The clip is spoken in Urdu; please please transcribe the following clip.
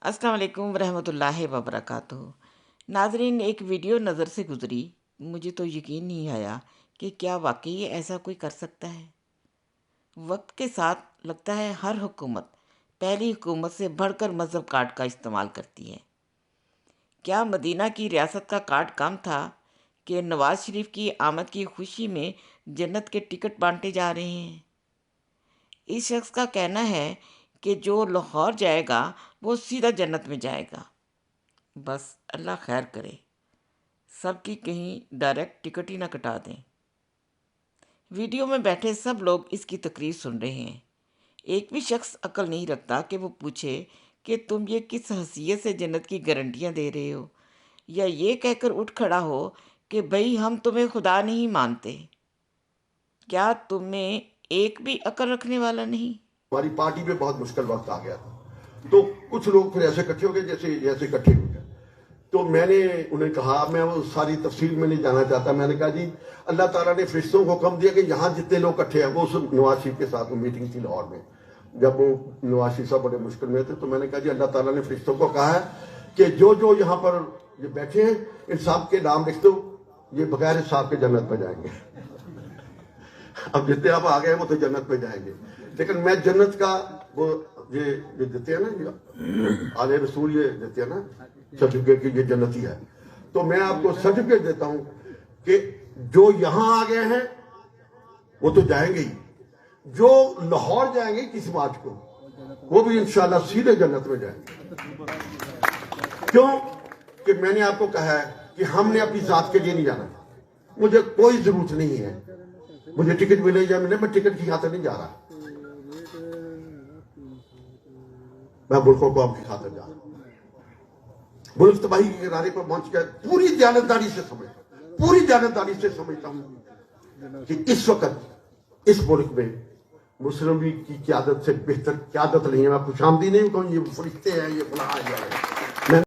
السلام علیکم ورحمۃ اللہ وبرکاتہ۔ ناظرین، ایک ویڈیو نظر سے گزری، مجھے تو یقین نہیں آیا کہ کیا واقعی ایسا کوئی کر سکتا ہے۔ وقت کے ساتھ لگتا ہے ہر حکومت پہلی حکومت سے بڑھ کر مذہب کارڈ کا استعمال کرتی ہے۔ کیا مدینہ کی ریاست کا کارڈ کم تھا کہ نواز شریف کی آمد کی خوشی میں جنت کے ٹکٹ بانٹے جا رہے ہیں؟ اس شخص کا کہنا ہے کہ جو لاہور جائے گا وہ سیدھا جنت میں جائے گا۔ بس اللہ خیر کرے، سب کی کہیں ڈائریکٹ ٹکٹ ہی نہ کٹا دیں۔ ویڈیو میں بیٹھے سب لوگ اس کی تقریر سن رہے ہیں۔ ایک بھی شخص عقل نہیں رکھتا کہ وہ پوچھے کہ تم یہ کس حیثیت سے جنت کی گارنٹیاں دے رہے ہو، یا یہ کہہ کر اٹھ کھڑا ہو کہ بھئی ہم تمہیں خدا نہیں مانتے۔ کیا تم میں ایک بھی عقل رکھنے والا نہیں؟ ہماری پارٹی پہ بہت مشکل وقت آ گیا تھا، تو کچھ لوگ پھر ایسے اکٹھے ہو گئے جیسے اکٹھے ہو گئے۔ تو میں نے انہیں کہا، میں وہ ساری تفصیل میں نہیں جانا چاہتا، میں نے کہا جی اللہ تعالیٰ نے فرشتوں کو حکم دیا کہ یہاں جتنے لوگ اکٹھے ہیں، وہ سب نواز شریف کے ساتھ میٹنگ تھی لاہور میں، جب وہ نواز شریف صاحب بڑے مشکل میں تھے، تو میں نے کہا جی اللہ تعالیٰ نے فرشتوں کو کہا ہے کہ جو یہاں پر یہ بیٹھے ہیں ان سب کے نام لکھ دو، یہ بغیر حساب کے جنت میں جائیں گے۔ اب جتنے آپ آگئے ہیں وہ تو جنت میں جائیں گے، لیکن میں جنت کا وہ یہ دیتے ہیں نا، آل رسول یہ دیتے ہیں نا سرٹیفکیٹ کی، یہ جنتی ہے، تو میں آپ کو سرٹیفکیٹ دیتا ہوں کہ جو یہاں آ گئے ہیں وہ تو جائیں گے ہی، جو لاہور جائیں گے کس مارچ کو، وہ بھی انشاءاللہ سیدھے جنت میں جائیں گے۔ کیوں کہ میں نے آپ کو کہا ہے کہ ہم نے اپنی ذات کے لیے نہیں جانا، مجھے کوئی ضرورت نہیں ہے، مجھے ٹکٹ ملے یا ملے، میں ٹکٹ کی خاطر نہیں جا رہا، میں ملکوں کو کی خاطر جا رہا ہوں۔ ملک تباہی کے کنارے پر پہنچ گیا، پوری دیانتداری سے سمجھتا ہوں کہ اس وقت اس ملک میں مسلم لیگ کی قیادت سے بہتر قیادت نہیں ہے۔ میں خوش آمدید نہیں ہوں کہ یہ فرشتے ہیں، یہ فلاں ہے۔